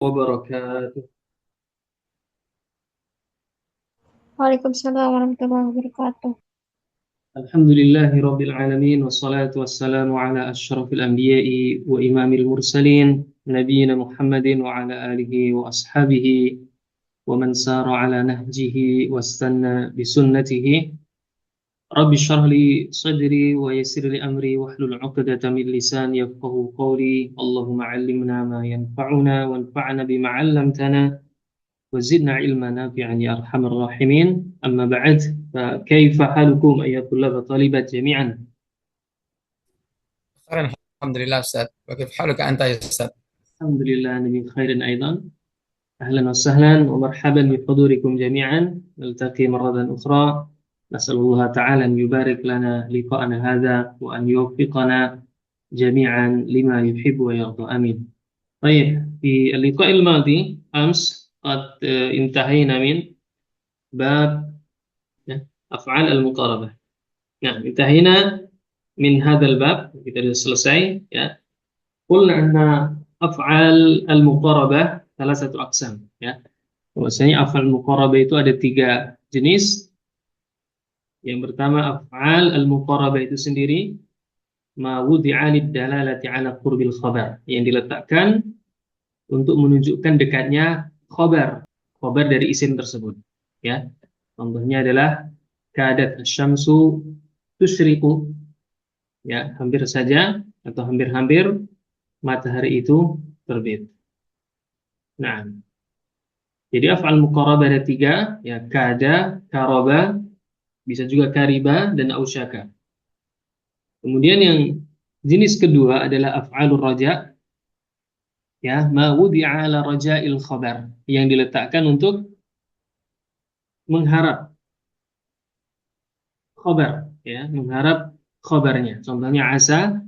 وبركاته. Waalaikumsalam warahmatullahi wabarakatuh. الحمد لله رب العالمين والصلاة والسلام على أشرف الأنبياء وإمام المرسلين نبينا محمد وعلى آله وأصحابه ومن سار على نهجه واستنى بسنته. رب اشرح لي صدري ويسر لي أمري واحلل عقدة من لساني يفقه قولي. اللهم علمنا ما ينفعنا وانفعنا بما علمتنا وزدنا علما نافعا يا أرحم الراحمين. أما بعد، فكيف حالكم أيها الطلاب والطالبات جميعا؟ خير، الحمد لله أستاذ. وكيف حالك أنت يا أستاذ؟ الحمد لله أنا بخير أيضا. أهلا وسهلا ومرحبا بحضوركم جميعا، نلتقي مرة أخرى. نسأل الله تعالى أن يبارك لنا لقاءنا هذا وأن يوفقنا جميعا لما يحب ويرضى، آمين. طيب، في اللقاء الماضي أمس قد انتهينا من باب أفعال المقاربة. Nah, intahina min hadzal bab, kita sudah selesai ya. Qulna anna af'al al-muqarabah salah satu aqsam ya. Bahwasanya af'al muqarabah itu ada tiga jenis. Yang pertama af'al al-muqarabah itu sendiri ma wudi'a lid-dalalati 'ala qurbil khabar, yang diletakkan untuk menunjukkan dekatnya khabar dari isim tersebut ya. Contohnya adalah kadat asy-syamsu tusyriqu, ya, hampir saja atau hampir-hampir matahari itu terbit. Nah, jadi af'al muqarabah ada tiga, ya, kada, karoba, bisa juga kariba dan ausyaka. Kemudian yang jenis kedua adalah af'alur raja, ya, ma wudi'a ala raja'il khabar, yang diletakkan untuk mengharap khabar, ya, mengharap khabarnya. Contohnya asa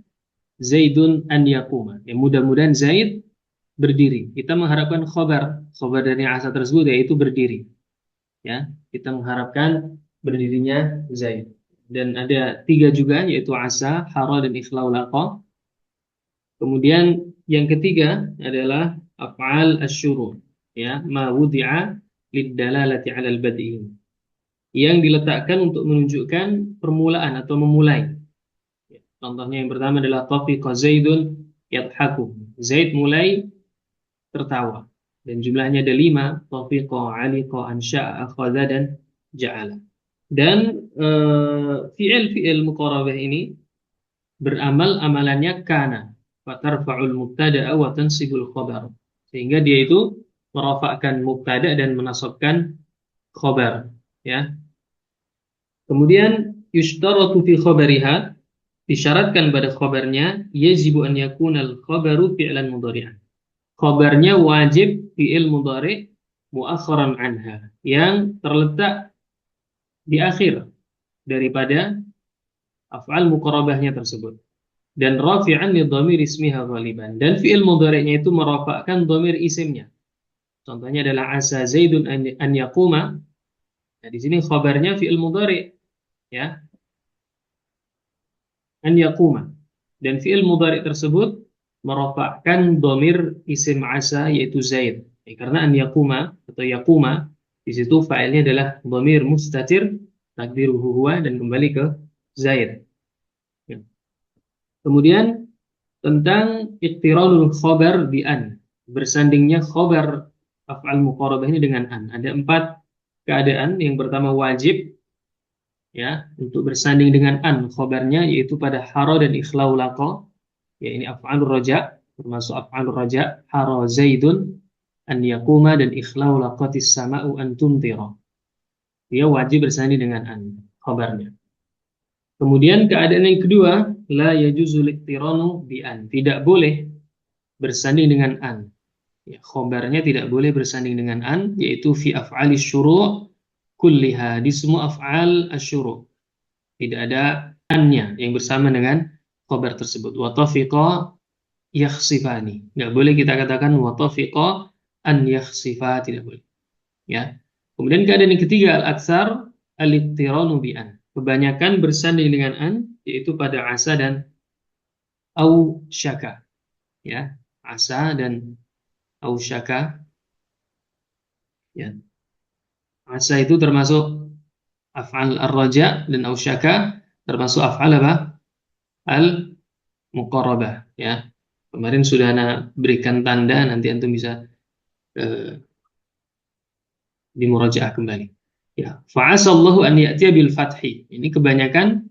Zaidun an yakuma, ya, mudah-mudahan Zaid berdiri. Kita mengharapkan khabar dari asa tersebut yaitu berdiri. Ya, kita mengharapkan berdirinya Zaid. Dan ada tiga juga, yaitu asa, hara, dan ikhlaul laqa. Kemudian yang ketiga adalah af'al asyuru, ya, ma wudi'a lid-dalalati 'alal bad'i, yang diletakkan untuk menunjukkan permulaan atau memulai. Ya, contohnya yang pertama adalah tafiqa Zaidun yadhaku. Zaid mulai tertawa. Dan jumlahnya ada lima: tafiqa, aliqa, ansya'a, akhadha, dan ja'ala. Dan fi'il muqarabah ini beramal amalannya kana, fatarfa'ul mubtada'a wa tansibul khabar. Sehingga dia itu merafa'kan mubtada' dan menasabkan khabar, ya. Kemudian yushtaratu fi khabariha, disyaratkan pada khabarnya yajibu an yakunal khabaru fi'lan mudhari'an. Khabarnya wajib fi'il mudhari' muakharan anha, yang terletak di akhir daripada af'al muqarabahnya tersebut, dan rafi'an li dhamir ismiha ghaliban, dan fi'il mudhari'nya itu merafa'kan dhamir isimnya. Contohnya adalah asa Zaidun an yaquma. Nah, di sini khabarnya fi'il mudhari', ya, an yaquma, dan fi'il mudhari' tersebut merafa'kan dhamir isim asa yaitu Zaid. Ya, karena an yaquma atau yaquma di situ fa'ilnya adalah dhamir mustatir takdiruhu huwa, dan kembali ke Zaid. Ya. Kemudian tentang iqtiranul khabar bi an, bersandingnya khabar af'al muqarabah ini dengan an. Ada empat keadaan. Yang pertama wajib, ya, untuk bersanding dengan an khabarnya, yaitu pada hara dan ikhlau laqa, ya, ini af'alur raja, termasuk af'alur raja, hara Zaidun an yaquma dan ikhlau laqatis sama'u an tumtira. Dia wajib bersanding dengan an khabarnya. Kemudian keadaan yang kedua, la yajuzul iqtiranu bi an, tidak boleh bersanding dengan an. Ya, khobarnya tidak boleh bersanding dengan an, yaitu fi af'ali syuru' kulliha, di semua af'al asyuru'. Tidak ada annya yang bersama dengan khobar tersebut. Wa tafiqa yakhsifani. Tidak boleh kita katakan wa tafiqa an yakhsifa, tidak boleh. Ya. Kemudian keadaan yang ketiga, al-aktsar al-iqtiranu bi an. Kebanyakan bersanding dengan an, yaitu pada asa dan au syaka. Ya, asa dan ausyaka. Ya. Asa itu termasuk af'al ar-raja, dan ausyaka termasuk af'al apa? Al-muqarabah. Ya. Kemarin sudah ana berikan tanda, nanti antum bisa dimurajaah kembali. Ya, fa'asallahu an ya'tiya bil fathi. Ini kebanyakan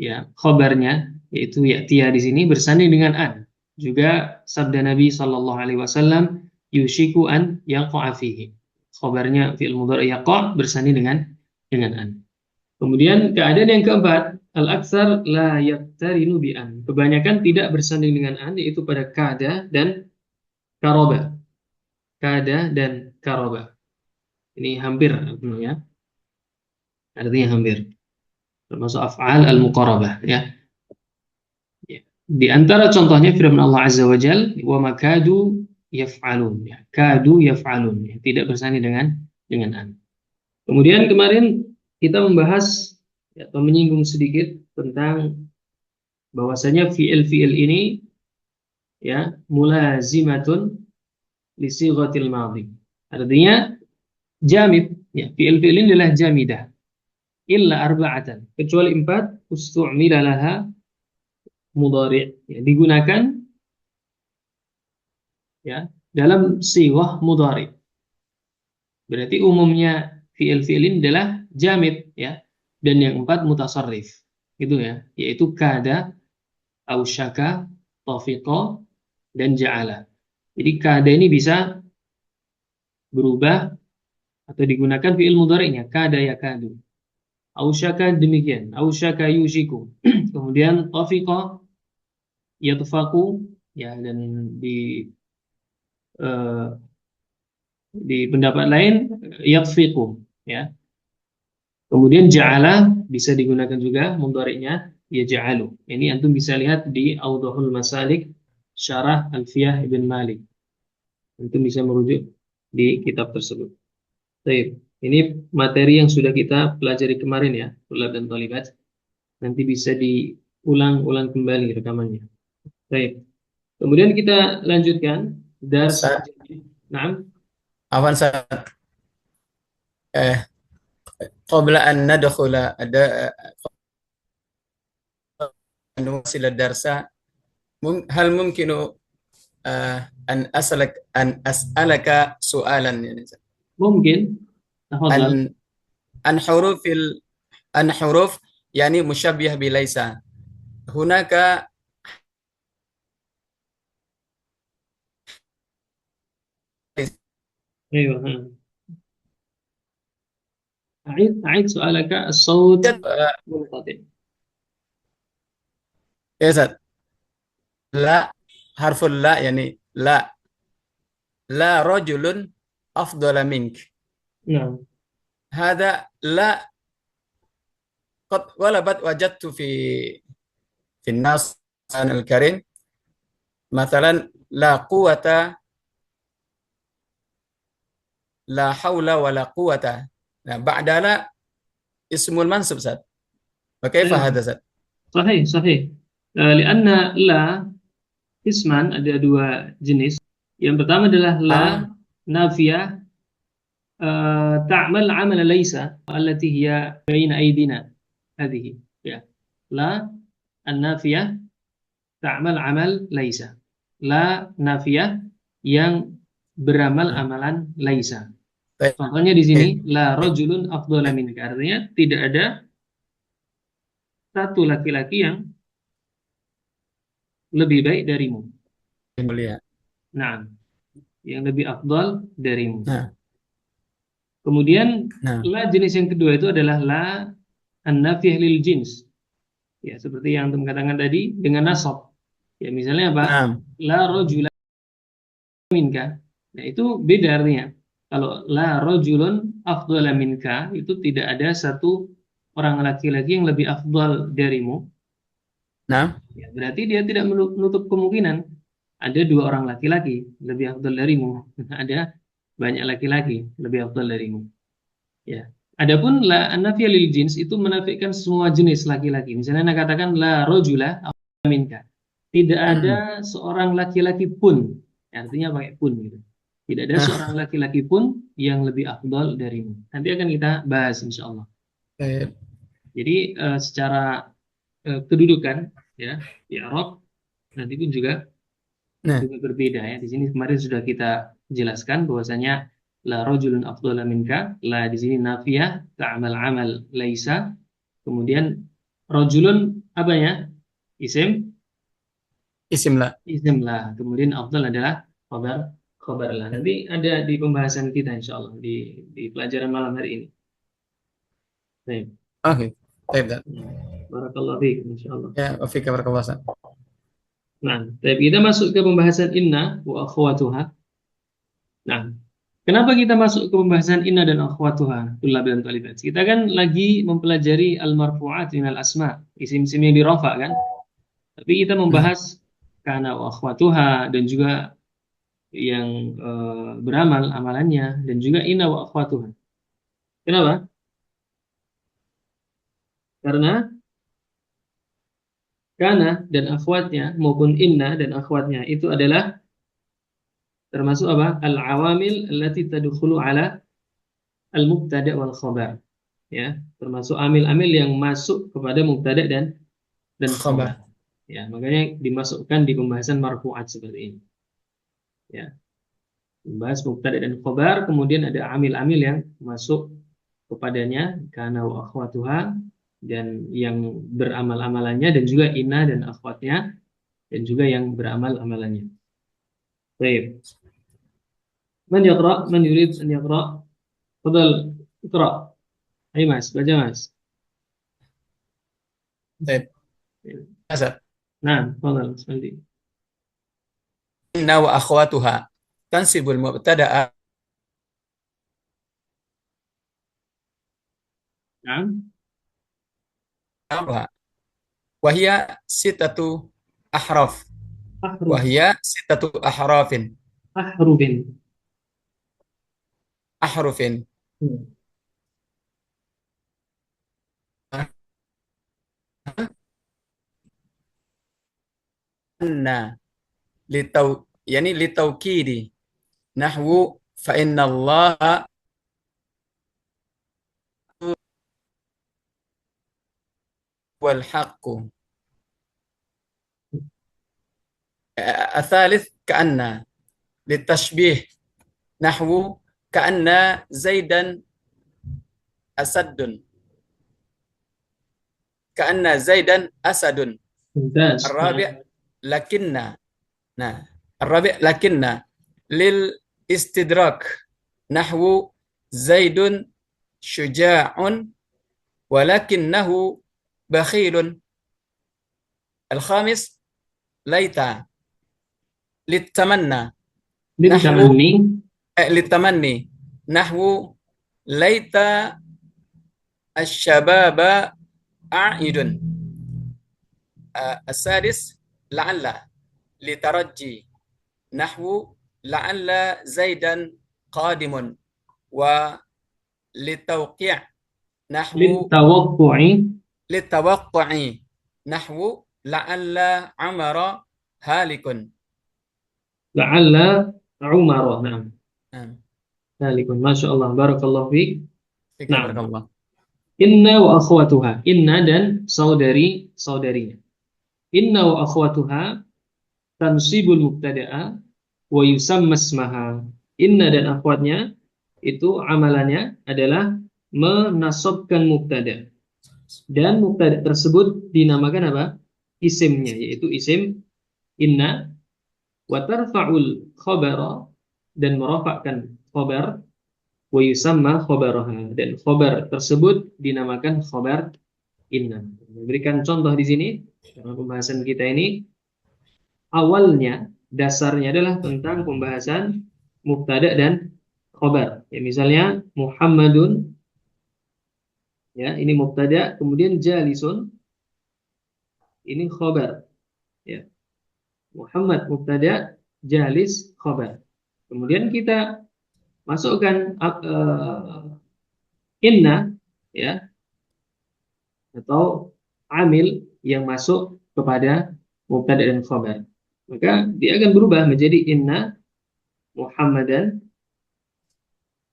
ya khabarnya, yaitu ya'tiya di sini bersanding dengan an. Juga sabda Nabi sallallahu alaihi wasallam, yushiku an yaqa'a fihi. Khabarnya fi'il mudhari' yaqa' bersanding dengan an. Kemudian keadaan yang keempat, al-aktsar la yaqtarinu bi an. Kebanyakan tidak bersanding dengan an, yaitu pada kada dan karoba. Kada dan karoba. Ini hampir ya. Artinya hampir. Termasuk af'al al-muqarabah ya. Ya. Di antara contohnya firman Allah Azza wa Jal, wa makadu yaf'alun ya. Kadu yaf'alun ya. Tidak bersanding dengan an. Kemudian kemarin kita membahas ya, atau menyinggung sedikit tentang bahwasanya fi'il-fi'il ini ya mulazimatun li sighatil madhi. Artinya jamid ya, fi'il-fi'il ini adalah jamidah illa arba'atan, kecuali 4 ustu'mila laha mudhari' ya, digunakan ya dalam sighah mudhari'. Berarti umumnya fi'il-fi'il ini adalah jamid ya, dan yang 4 mutasarrif. Gitu ya, yaitu kada, ausyaka, tafiqa, dan ja'ala. Jadi kada ini bisa berubah atau digunakan fi'il mudhari'nya, kada yakadu. Ausyaka demikian, ausyaka yushiku. Kemudian tafiqa yatfaku ya, dan eh, di pendapat lain yatfiqu ya. Kemudian ja'ala bisa digunakan juga mudhari'nya yaj'alu. Ini antum bisa lihat di Awdahul Masalik Syarah Alfiyah Ibn Malik. Antum bisa merujuk di kitab tersebut. Baik. Ini materi yang sudah kita pelajari kemarin ya, tulab dan talibat. Nanti bisa diulang-ulang kembali rekamannya. Baik. Kemudian kita lanjutkan dars. Naam. Afwan Ustaz. Qabla an nadkhula نواصل الدرس هل ممكن أن أسألك سؤالا يعني ممكن. تفضل. عن حروف يعني مشبه بليس هناك أيوه. أعيد سؤالك، الصوت منقطع. يا أستاذ لا، حرف لا يعني لا رجل أفضل منك. نعم. هذا لا قد ولبت وجدت في النص الكريم مثلا لا قوة، لا حول ولا قوة. Nah, ba'dala ismul mansub, Ustaz. Bagaimana hadza, Ustaz? Sahih. Lianna la isman ada 2 jenis. Yang pertama adalah la nafiyah ta'mal 'amala laysa allati hiya baina aydina. Hadhihi ya. La an-nafiyah ta'mal 'amal laysa. La nafiyah yang beramal amalan laisa. Contohnya di sini la rajulun afdhala minka, artinya tidak ada satu laki-laki yang lebih baik darimu. Mulia. Nah, yang lebih afdal darimu. Nah. Kemudian la jenis yang kedua itu adalah la an-nafiyah lil jins. Ya, seperti yang antum katakan tadi dengan nasab. Ya, misalnya apa? La rajula minka. Nah, itu beda artinya. Kalau la rajulun afdhala minka, itu tidak ada satu orang laki-laki yang lebih afdal darimu. Nah, ya, berarti dia tidak menutup kemungkinan ada 2 orang laki-laki lebih afdal darimu. Ada banyak laki-laki lebih afdal darimu. Ya. Adapun la an-nafiyah lil jins itu menafikan semua jenis laki-laki. Misalnya katakan la rajula afdhala minka. Tidak ada seorang laki-laki pun Artinya pakai pun gitu. Tidak ada seorang laki-laki pun yang lebih afdal darimu. Nanti akan kita bahas insya Allah. Baik. Jadi secara kedudukan ya di Arab nanti pun juga Nah, berbeda ya. Di sini kemarin sudah kita jelaskan bahwasanya la rajulun afdala minka, la di sini nafiyah ta'amal amal laisa. Kemudian rajulun apa ya? Isim, isim la. isim lah. Kemudian afdal adalah khabar, khabar lah. Nanti ada di pembahasan kita insya Allah di pelajaran malam hari ini. Baik. Oke. Baik, Ustaz. Barakallahu fiik insya Allah. Ya, wa fika barakallahu, Ustaz. Nah, tapi kita masuk ke pembahasan inna wa akhwatuha. Nah, kenapa kita masuk ke pembahasan inna dan akhwatuha? Tullab dan talibat. Kita kan lagi mempelajari al-marfu'at minal asma, isim-isim yang dirafa kan? Tapi kita membahas kana wa akhwatuha dan juga yang beramal amalannya dan juga inna wa akhwatuha. Kenapa? Karena kana dan akhwatnya maupun inna dan akhwatnya itu adalah termasuk apa? Al-awamil allati tadkhulu ala al-mubtada wal khabar. Ya, termasuk amil-amil yang masuk kepada mubtada dan khabar. Khabar. Ya, makanya dimasukkan di pembahasan marfu'at seperti ini. Ya, membahas mubtada dan khabar, kemudian ada amil-amil yang masuk kepadanya kana wa akhwatuha dan yang beramal amalannya dan juga inna dan akhwatnya dan juga yang beramal amalannya. Baik. Man yaqra, man yurid an yaqra? Fadal, iqra. Ayo Mas, baca Mas. Baik. Ustaz. Nah, fadal, Mas. Inna wa akhwatuha tansibul mubtada'a Nah, wa hiya sitatu ahraf. Wa ahruf, hiya sitatu ahrafin. ahrufin. Ahrufin. Hmm. Anna litaukidi nahwu fa inna Allah wal haqqu. الثالث كأن للتشبيه نحو كأن زيدا أسد. كأن زيدا أسد. Mumtaz. الرابع لكن. Nah, الرابع لكن للاستدراك نحو زيد شجاع ولكنه بخيل. الخامس ليت للتمنى نحو Litamanni. للتمني نحو ليت الشباب عائد. السادس لعل لترجي نحو لعل زيدا قادم. وللتوقيع نحو Litawaqqu'i. للتوقع نحو لعل عمر هالك. La'alla Umar. Nah, نعم. Salikun. Masya Allah. Barakallahu fiik. فيك Nah, بارك الله. inna wa akhwatuha. Inna dan saudari-saudarinya. Inna wa akhwatuha tansibul mubtada'a wa yusamma ismaha. Inna dan akhwatnya itu amalannya adalah menasabkan mubtada. Dan mubtada tersebut dinamakan apa? Isimnya, yaitu isim inna wa tarfa'ul khabara dan merafakkan khabar wa yusamma khabaraha dan khabar tersebut dinamakan khabar inna. Memberikan contoh di sini karena pembahasan kita ini awalnya dasarnya adalah tentang pembahasan mubtada dan khabar. Ya, misalnya Muhammadun, ya ini mubtada, kemudian jalisun ini khabar. Ya, Muhammad mubtada, jalis khabar. Kemudian kita masukkan inna, ya, atau amil yang masuk kepada mubtada dan khabar. Maka dia akan berubah menjadi inna Muhammadan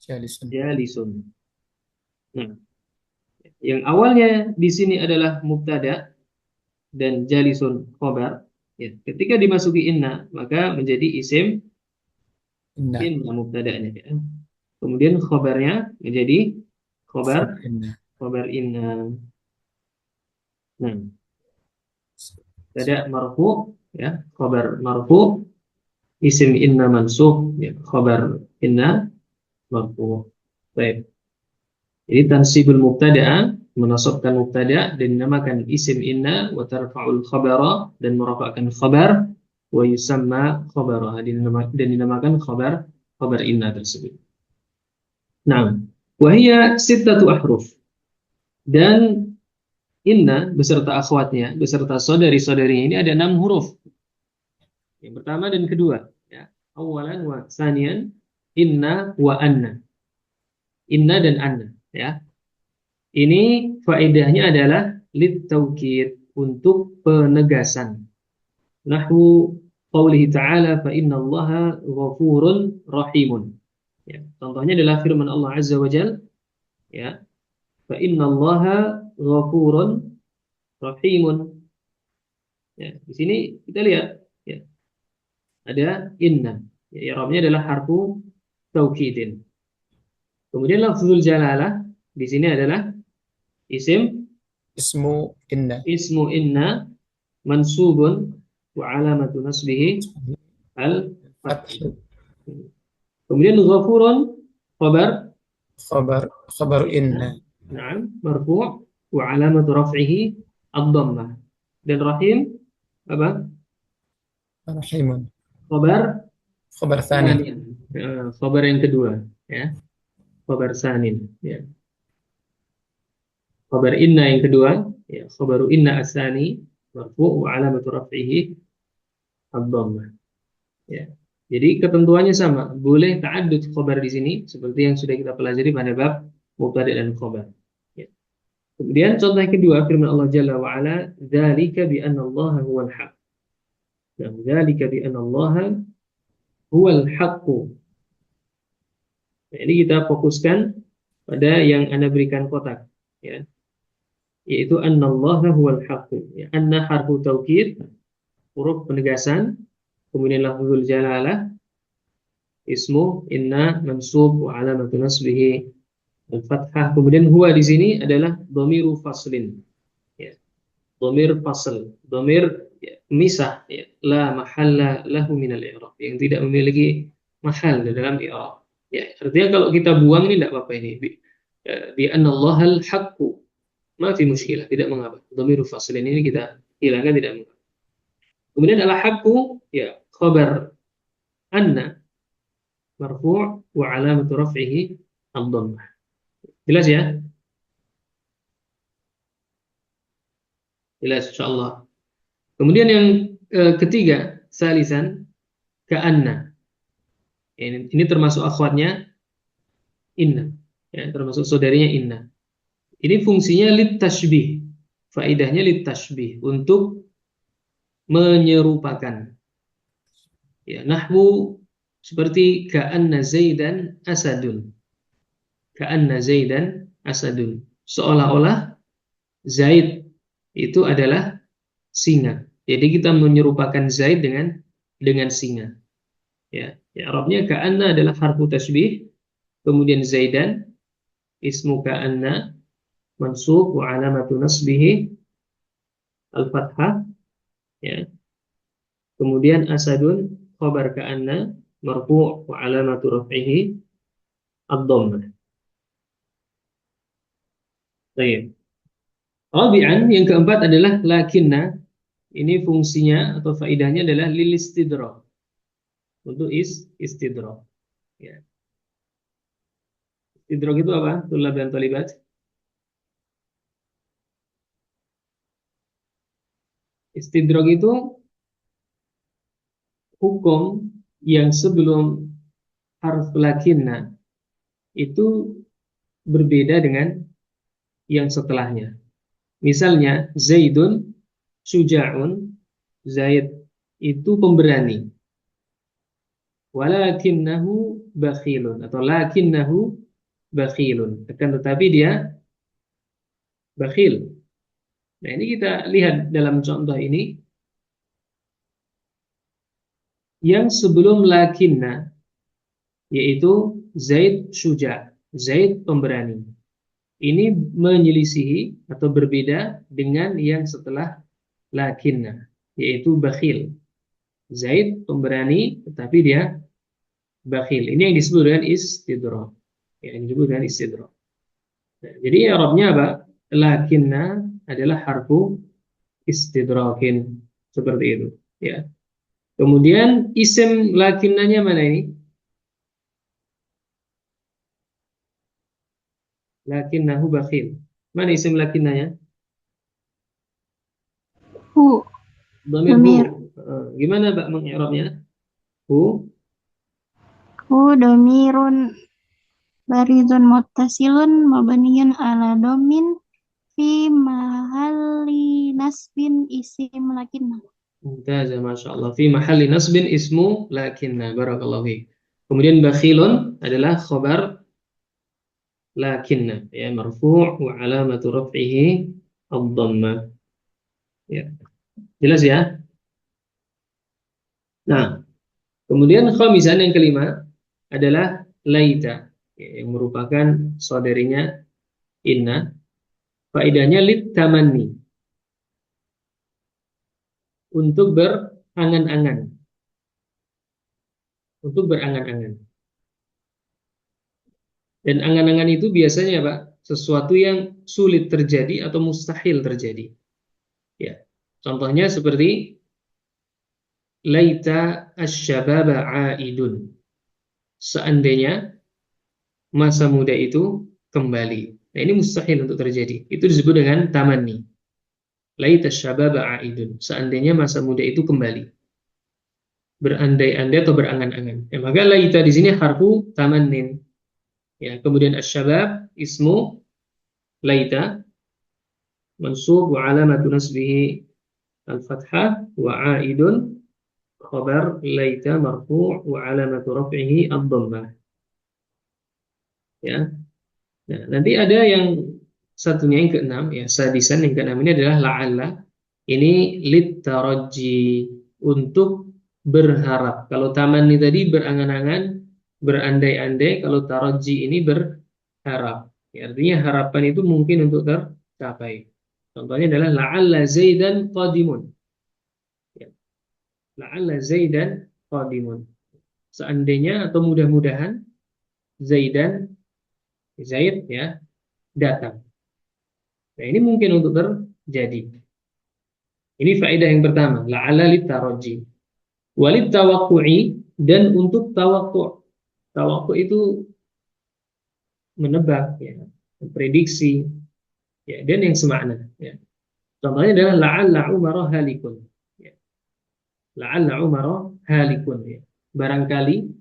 Jalisun. jalisun. Nah, yang awalnya di sini adalah mubtada dan jalisun khobar. Ya, ketika dimasuki inna, maka menjadi isim Inna. inna mubtada'nya. Ya. Kemudian khobarnya menjadi Khabar khobar inna. khobar inna. Nah, mubtada marfu, ya, khobar marfu, isim inna mansub, ya, khobar inna marfu. Baik. Jadi tansibul mubtada'a, menasabkan mubtada' dan dinamakan isim inna, wa tarfa'ul khabara, dan merafa'kan khabar, wa yusamma khabara, dan dinamakan khabar inna tersebut. Nah, wa hiya sittatu ahruf, dan inna beserta akhwatnya, beserta saudari-saudarinya ini ada 6 huruf. Yang pertama dan kedua, ya. Awalan wa sanian, inna wa anna. Inna dan anna, ya. Ini faedahnya adalah lit taukid, untuk penegasan. Nahwu qaulihi ta'ala fa innallaha ghafurun rahimun. Ya, contohnya adalah firman Allah Azza wa Jalla, ya. Fa innallaha ghafurun rahimun. Ya, di sini kita lihat, ya, ada inna. Ya, i'rabnya adalah harfu taukidin. Kemudian lafzul jalalah di sini adalah isim Ismu inna. ismu inna mansubun wa alamatu nasbihi al fath. Fath. Kemudian ghafurun khabar, Khabar inna. na'am, marfu' wa alamatu raf'ihi ad-dhammah. Dan rahim apa? Rahimun. Khabar Khabar thani. sanin. Khabar yang kedua, ya. Khabar sanin, ya. Khabar inna yang kedua, ya, khabaru inna asani marfu' wa alamatu raf'ihi ad-dhammah. Ya. Jadi ketentuannya sama, boleh ta'addud khabar di sini seperti yang sudah kita pelajari pada bab mubtada' dan khabar. Ya. Kemudian contoh yang kedua, firman Allah Jalla wa Ala, dzalika bi anna Allah huwal haq. Nah, dzalika bi anna Allah huwal haqq. Nah, ini kita fokuskan pada yang Anda berikan kotak, ya. Yaitu anna Allah huwal haqq. Ya, anna harfu taukid, huruf penegasan, kemudian lafzul jalalah, ismu inna mansub wa alamatu nasbihi al-fathah. Kemudian huwa di sini adalah dhamiru faslin, ya. Dhamir fasl, dhamir, ya, misah, ya. La mahalla lahu minal i'rab, yang tidak memiliki mahal di dalam i'rab. Ya, artinya kalau kita buang ini tidak apa-apa ini. Bi anna Allahal haqqu, ma fi muskilah, tidak mengapa. Dhamiru faslin ini kita hilangkan, tidak mengapa. Kemudian al haqqu, ya, khabar anna marfu' wa alamatu raf'ihi ad-dhammah. Jelas ya? Jelas insyaallah. Kemudian yang ketiga, salisan, ka'anna. Ini termasuk akhwatnya inna, ya, termasuk saudarinya inna. Ini fungsinya lit tashbih. Faidahnya lit tashbih, untuk menyerupakan. Ya, nahwu seperti ka'anna Zaidan asadun. Ka'anna Zaidan asadun. Seolah-olah Zaid itu adalah singa. Jadi kita menyerupakan Zaid dengan singa. Ya, Arabnya ka'anna adalah harfu tasbih, kemudian Zaidan ismu ka'anna mansub wa alamatu nasbihi al-fathah, ya. Kemudian asadun khabar ka'anna marfu' wa alamatu raf'ihi ad-dhammah. Baik. Rabi'an, yang keempat adalah lakinna. Ini fungsinya atau faidahnya adalah lil istidrak, untuk istidrak, ya. Istidrak itu apa? Tulab dan talibat. Istidrak itu hukum yang sebelum harf lakinna itu berbeda dengan yang setelahnya. Misalnya Zaidun syuja'un, Zaid itu pemberani. walakinnahu bakhilun atau lakinnahu bakhilun. Akan tetapi dia bakhil. Nah, ini kita lihat dalam contoh ini yang sebelum lakinna, yaitu Zaid syuja, Zaid pemberani. Ini menyelisihi atau berbeda dengan yang setelah lakinna, yaitu bakhil. Zaid pemberani, tetapi dia bakhil. Ini yang disebut dengan istidrak. Yang disebut dengan istidrak. Nah, jadi i'rabnya apa? Lakinna adalah harfu istidrakin, seperti itu. Ya. Kemudian isim lakinnanya mana ini? Lakinnahu bakhil. Mana isim lakinnanya? Hu. Dhamir hu. Domir. Gimana Mbak mengi'rabnya? Hu. Hu domirun barizun muttasilun mabniyun ala domin fi mahalli nasbin isim lakinna. Mumtaz, Masya Allah. Fi mahalli nasbin ismu lakinna. Barakallahu fiik. Kemudian bakhilun adalah khobar lakinna. Ya, marfu' wa alamatu raf'ihi ad-dhammah. Ya. Jelas ya? Nah, kemudian khamisan yang kelima adalah laita, ya, yang merupakan saudarinya inna. Faedahnya lit tamanni, untuk berangan-angan, untuk berangan-angan. Dan angan-angan itu biasanya Pak, sesuatu yang sulit terjadi atau mustahil terjadi. Ya. Contohnya seperti laita asy-syababa aidun. Seandainya masa muda itu kembali. Nah, ini mustahil untuk terjadi. Itu disebut dengan tamanni. Laita asy-syababa aidun. Seandainya masa muda itu kembali. Berandai-andai atau berangan-angan. Ya, maka laita di sini harfu tamannin. Ya, kemudian asy-syabab ismu laita mansub wa alamatu nasbihi al-fathah wa aidun khabar laita marfu' wa alamatu raf'ihi ad-dhammah. Ya. Nah, nanti ada yang satunya yang keenam, ya, sadisan yang keenam ini adalah la'alla. Ini lit taraji, untuk berharap. Kalau tamanni tadi berangan-angan, berandai-andai, kalau taraji ini berharap. Ya, artinya harapan itu mungkin untuk tercapai. Contohnya adalah la'alla Zaidan qadimun. Ya. La'alla Zaidan qadimun. Seandainya atau mudah-mudahan Zaid ya datang. Nah, ini mungkin untuk terjadi. Ini faedah yang pertama, la'alla litaraji. Walid tawakku'i, dan untuk tawakku'. Tawakku' itu menebak, ya, prediksi, ya, dan yang semakna. Ya. Contohnya adalah la'alla Umara halikun. Ya. La'alla Umara halikun. Ya. Barangkali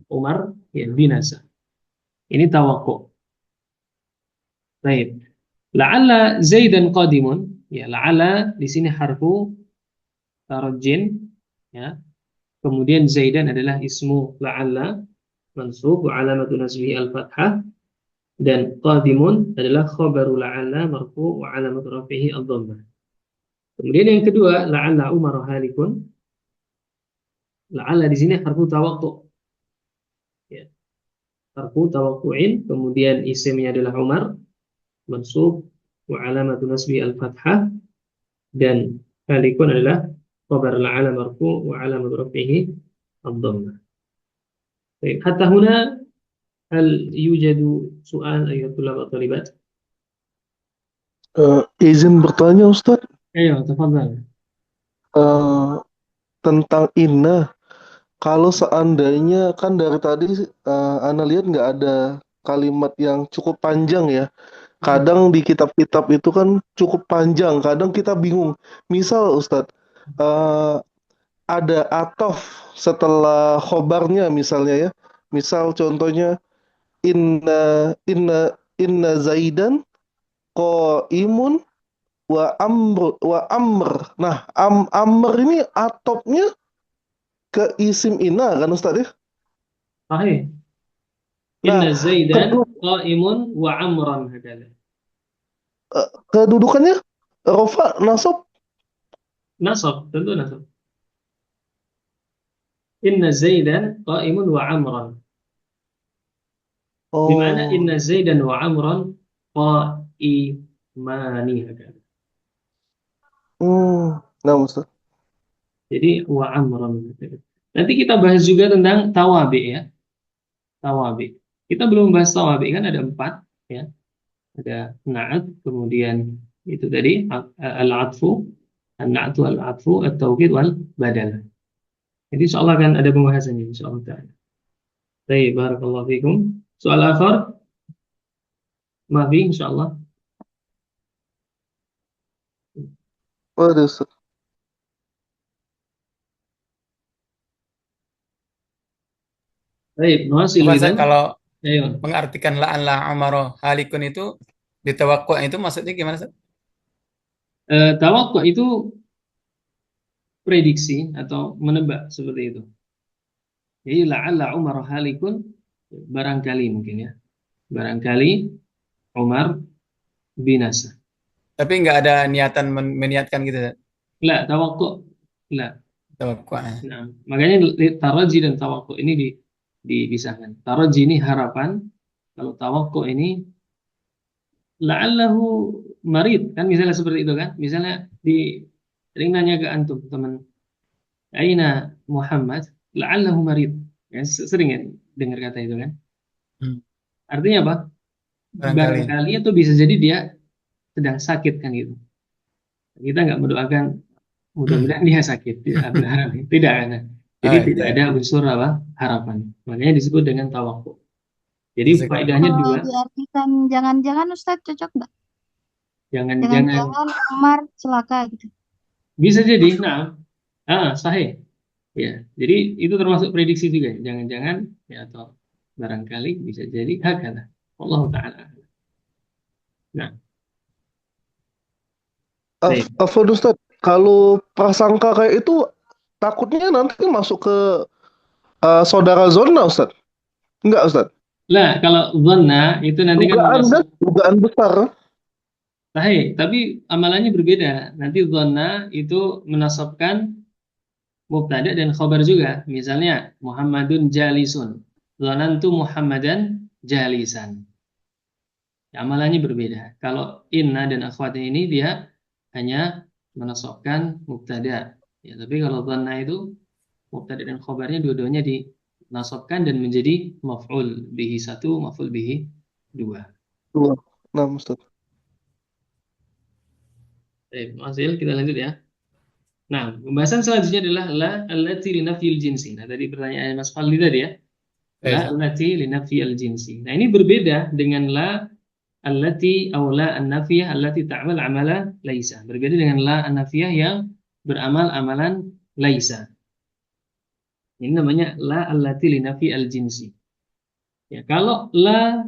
Umar ya binasa. Ini tawakku'. Baik. La'alla Zaidan qadimun. Ya, la'alla di sini harfu tarajjin, ya. Kemudian Zaidan adalah ismu la'alla mansub wa alamatu nasbihi al-fathah, dan qadimun adalah khabaru la'alla marfu wa alamatu rafihi ad-dhammah. Kemudian yang kedua, la'alla Umar halikun. La'alla di sini harfu tawaqtu'. Ya. Harfu tawaqtu'in, kemudian isimnya adalah Umar mansub wa alamatu nasbihi al-fathah, dan halikun adalah khabar la'alla marfu wa alamatu rafihi ad-dhammah. Baik, hatta huna hal yujadu soal ayat tulab atau libat? Izin bertanya Ustadz, Ayo, tafadhal. tentang inna. Kalau seandainya kan dari tadi Ana lihat nggak ada kalimat yang cukup panjang ya. Kadang di kitab-kitab itu kan cukup panjang, kadang kita bingung. Misal Ustadz, ada atof setelah khobarnya misalnya ya. Misal contohnya inna Zaidan imun wa amr. Nah, amr ini atopnya ke isim inna kan Ustaz ya? Sahih. Nah, Inna Zaidan kedu- qa'imun wa amran hakala. kedudukannya rofa nasab. Nasab, tentu nasab. Inna Zaidan qa'imun wa amran. Bimana Oh, inna Zaidan wa amran qa'imani hakala. nah Ustaz. Jadi wa amran. Nanti kita bahas juga tentang tawabi ya. Tawabi. Kita belum bahas tawabi kan ada 4 ya. Ada na'at, kemudian itu tadi al-atfu, an-na'tu al-atfu, at-tawkid wal badal. Jadi insyaallah akan ada pembahasannya insyaallah taala. Baik, barakallahu fikum. Soal akhar, mafi insyaallah. Waduh Ustaz. Baik, nuasilu Cuma idzan. kalau Ayo. mengartikan la'an la amaro halikun itu ditawakku itu maksudnya gimana Ustaz? Tawakku itu prediksi atau menebak seperti itu. Jadi la'alla Umar halikun, barangkali mungkin ya. Barangkali Umar binasa. Tapi nggak ada niatan meniatkan gitu Ustaz. La, tawakku. La. Tawakku. Nah, makanya taraji dan tawakku ini dipisahkan. Taraji ini harapan, kalau tawakku ini la'allahu marid, kan misalnya seperti itu kan. Misalnya sering nanya ke antum, teman, aina Muhammad, la'allahu marid. Ya, sering ya dengar kata itu kan. Hmm. Artinya apa? Barangkali. Barangkali atau bisa jadi dia sedang sakit kan gitu. Kita nggak mendoakan mudah-mudahan dia sakit, tidak berharap, tidak kan. Jadi Oh, tidak iya. ada unsur apa harapan. Makanya disebut dengan tawakul. Jadi Bisa. faedahnya Kalau dua. diartikan jangan-jangan Ustadz cocok nggak? Jangan-jangan Jangan-jangan Umar celaka gitu. bisa jadi. Nah, sahih. Ya, jadi itu termasuk prediksi juga. Jangan-jangan ya atau barangkali bisa jadi hakala. Allah taala. Nah, baik. Afwan Ustaz, kalau prasangka kayak itu takutnya nanti masuk ke saudara zona Ustaz. Enggak Ustaz. Lah, kalau dhanna itu nanti kan Dugaan besar. sahih, tapi amalannya berbeda. Nanti dhanna itu menasabkan mubtada dan khabar juga. Misalnya Muhammadun jalisun. Dhanantu Muhammadan jalisan. Ya, amalannya berbeda. Kalau inna dan akhwatnya ini dia hanya menasabkan mubtada. Ya, tapi kalau dhanna itu mubtada dan khabarnya dua-duanya dinasabkan dan menjadi maf'ul bihi 1, maf'ul bihi 2. Dua. Nah Ustaz. Baik, Hasil kita lanjut ya. Nah, pembahasan selanjutnya adalah la allati li nafyil jinsi. Nah, tadi pertanyaan Mas Faldi tadi ya. La Iya. allati li nafyil jinsi. Nah, ini berbeda dengan la allati aw la an-nafiyah allati ta'mal amala laisa. Berbeda dengan la an-nafiyah yang beramal amalan laisa. Ini namanya la allati li nafyil jinsi. Ya, kalau la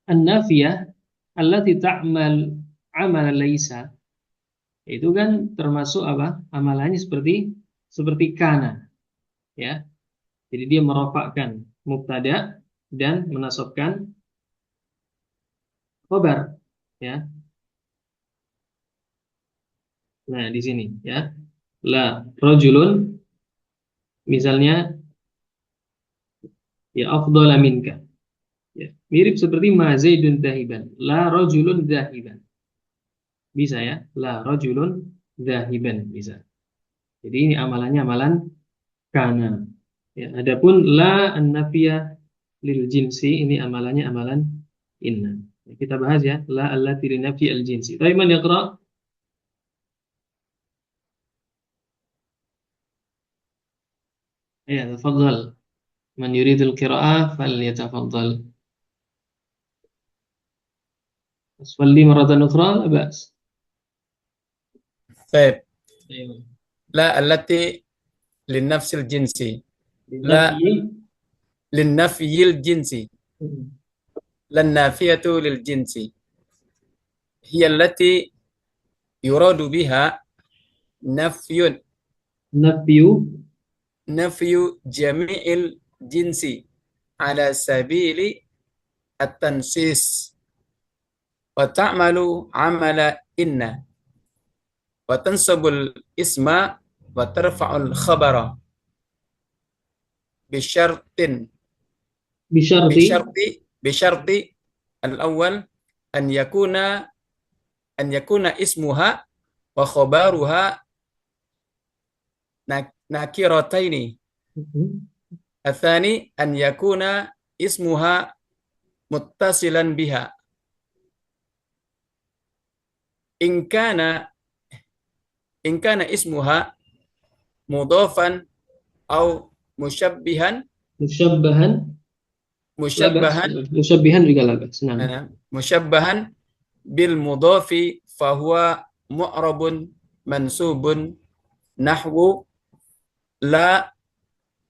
an-nafiyah allati ta'mal amala laisa, itu kan termasuk apa? Amalannya seperti kana, ya. Jadi dia merofakkan mubtada dan menasabkan khabar, ya. Nah, di sini ya. La rajulun misalnya ya afdhala minka. Ya, mirip seperti ma zaidun dahiban. La rajulun dahiban. Bisa ya. La rajulun dahiban bisa. Jadi ini amalannya amalan kana. Ya, adapun la an-nafiyah lil jinsi ini amalannya amalan inna. Ya, kita bahas ya, la allati li nafi al jinsi. Tapi man yaqra? Ya, tafadhal. Man yuridul qira'ah falyatafaddal. Asfalli maratan ukhra, la ba's. Baik. Ayo. La allati linnafsil jinsi. La Nafi. linnafyil jinsi. Lan nafiyatu lil jinsi. Hiya allati yuradu biha nafyun. Nafiyu nafyu jami'il jinsi ala sabili at-tansis wa ta'malu amala inna wa tansabul isma wa tarfa'ul khabara bisyartin Bisyarti. bisyarti al-awwal an yakuna ismuha wa khabaruha nakirataini. Atsani an yakuna ismuha muttasilan biha. In kana ismuha mudhafan au musyabbihan Musyabbahan. musyabbahan Musyabbihan juga labas. Nah. musyabbahan bil mudhafi fahuwa mu'rabun mansubun nahwu la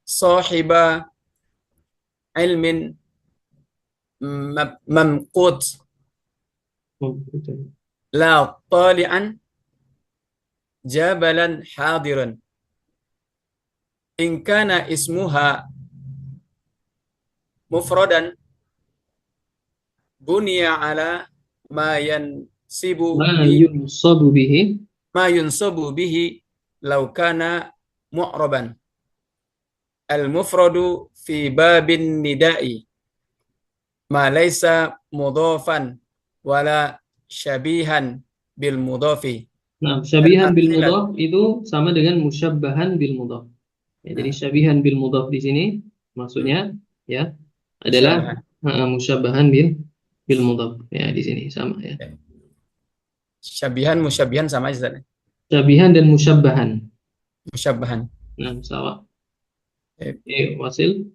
sahiba ilmin mamqut la tali'an jabalan hadiran. In kana ismuha mufradan bunya ala ma yansibu ma yunsabu bihi law kana mu'raban. Al-mufradu fi babin nida'i ma laysa mudhafan wala syabihan bil mudhafi. Nah, syabihan bil mudhaf itu sama dengan musyabbahan bil mudhaf. Ya, jadi syabihan bil mudhaf di sini maksudnya ya adalah musyabbahan bil mudhaf. Ya, di sini sama ya. Syabihan musyabbihan sama aja tadi. Syabihan dan musyabbahan. Musyabbahan. Nah, sama. Wasil.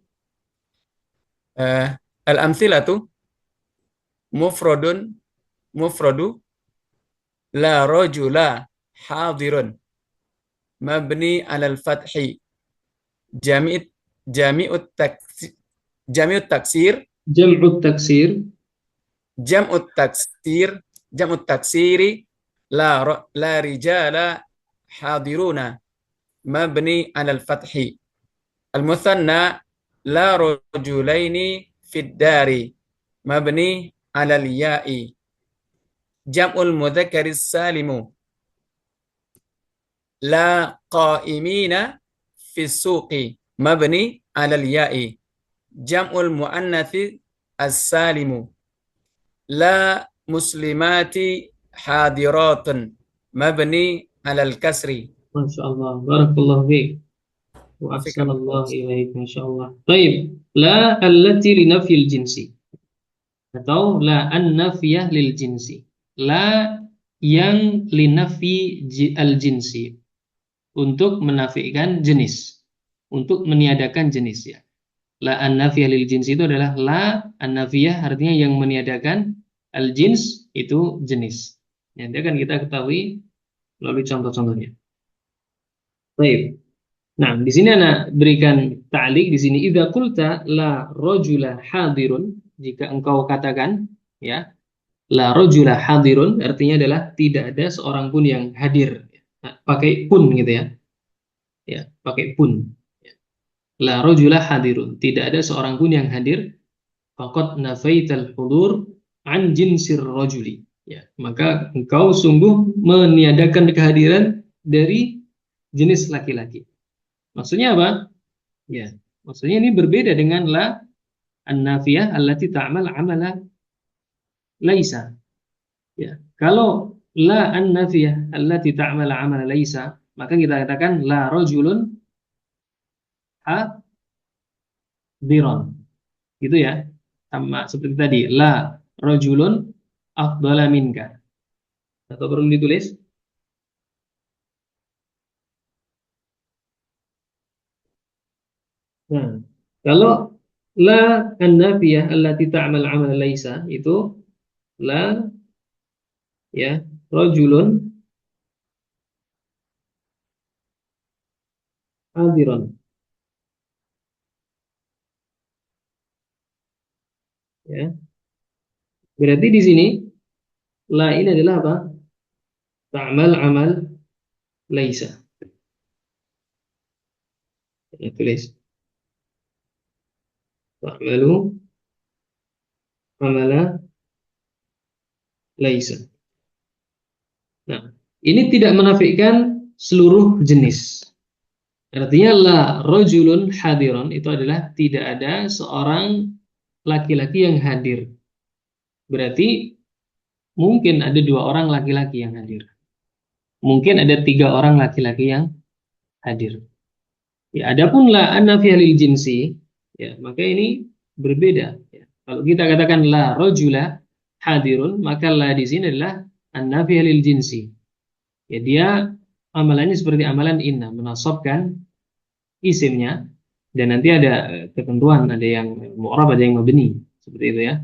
Al-amthilatu mufradu la rajula hadirun mabni alal fathi jami'ut taksiri la rijala hadiruna mabni alal fathi. Al-muthanna la rajulaini fid dari mabni alal ya'i. Jam'ul mudzakkari salimu la qa'imina fis suqi mabni alal ya'i. Jam'ul muannathi as-salimu la muslimati hadiratun mabni alal kasri. Masya Allah, barakallahu fiik. Wa ahsanallahu ilaik, masyaallah. Baik, la allati li nafyil jinsi atau la an-nafiyah lil jinsi. La yang li nafyi al jinsi, untuk menafikan jenis, untuk meniadakan jenis ya. La an-nafiyah lil jinsi itu adalah la an-nafiyah artinya yang meniadakan al jins itu jenis. Nanti akan kita ketahui melalui contoh-contohnya. Baik. Nah, di sini ana berikan ta'liq di sini idza qulta la rajula hadirun, jika engkau katakan ya la rajula hadirun artinya adalah tidak ada seorang pun yang hadir. Nah, pakai pun gitu ya. Ya, pakai pun. La rajula hadirun, tidak ada seorang pun yang hadir. Faqad nafaital hudur an jinsir rajuli. Ya, maka engkau sungguh meniadakan kehadiran dari jenis laki-laki. Maksudnya apa? Ya, maksudnya ini berbeda dengan la an-nafiyah allati ta'mal amala laisa. Ya, kalau la an-nafiyah allati ta'mal amala laisa, maka kita katakan la rajulun hadiron. Gitu ya. Sama seperti tadi, la rajulun afdala minka. Atau perlu ditulis? Nah, kalau la an-nafiyah allati ta'mal 'amal laisa itu la ya rajulun hadiron. Ya. Berarti di sini la ini adalah apa? Ta'mal 'amal laisa. Ya, tulis. Ta'malu amala laisa. Nah, ini tidak menafikan seluruh jenis. Artinya la rojulun hadirun itu adalah tidak ada seorang laki-laki yang hadir. Berarti mungkin ada 2 orang laki-laki yang hadir. Mungkin ada 3 orang laki-laki yang hadir. Ya, adapun la an-nafiyah lil jinsi, ya, maka ini berbeda. Ya. Kalau kita katakan la rojula hadirun, maka la di sini adalah an-nafiyah lil jinsi. Ya, dia amalannya seperti amalan inna, menasabkan isimnya, dan nanti ada ketentuan, ada yang mu'rab, ada yang mabni, seperti itu ya.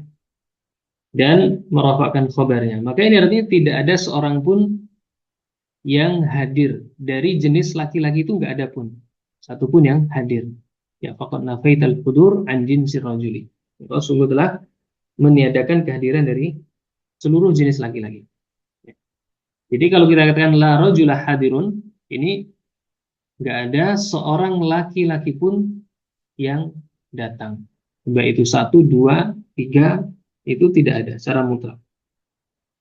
Dan merafakkan khobarnya. Maka ini artinya tidak ada seorang pun yang hadir dari jenis laki-laki itu, nggak ada pun satu pun yang hadir. Ya, faqad nafaital qudur an jinsir rajuli. Engkau sungguh telah meniadakan kehadiran dari seluruh jenis laki-laki. Ya. Jadi kalau kita katakan la rajulah hadirun, ini nggak ada seorang laki-laki pun yang datang. Baik itu 1, 2, 3, itu tidak ada secara mutlak.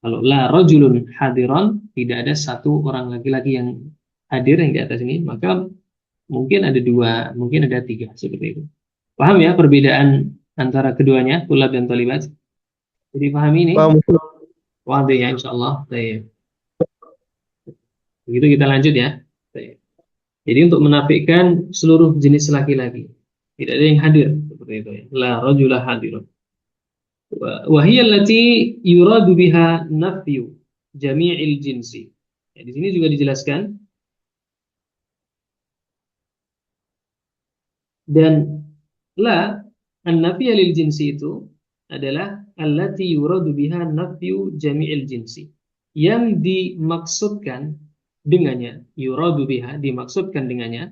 Kalau la rajulun hadiron, tidak ada satu orang laki-laki yang hadir yang di atas ini, maka mungkin ada 2, mungkin ada 3, seperti itu. Paham ya perbedaan antara keduanya, tulab dan talibat? Jadi paham ini? Paham. Wadah ya, insyaallah. Baik. Begitu kita lanjut ya. Baik. Jadi untuk menafikan seluruh jenis laki-laki, tidak ada yang hadir, seperti itu ya. La rajulah hadirun. Wahiyya allati yuradu biha nafyu jami'il jinsi. Ya, di sini juga dijelaskan, dan la an-nafiyya lil jinsi itu adalah allati yuradu biha nafyu jami'il jinsi. Yang dimaksudkan dengannya, yuradu biha, dimaksudkan dengannya,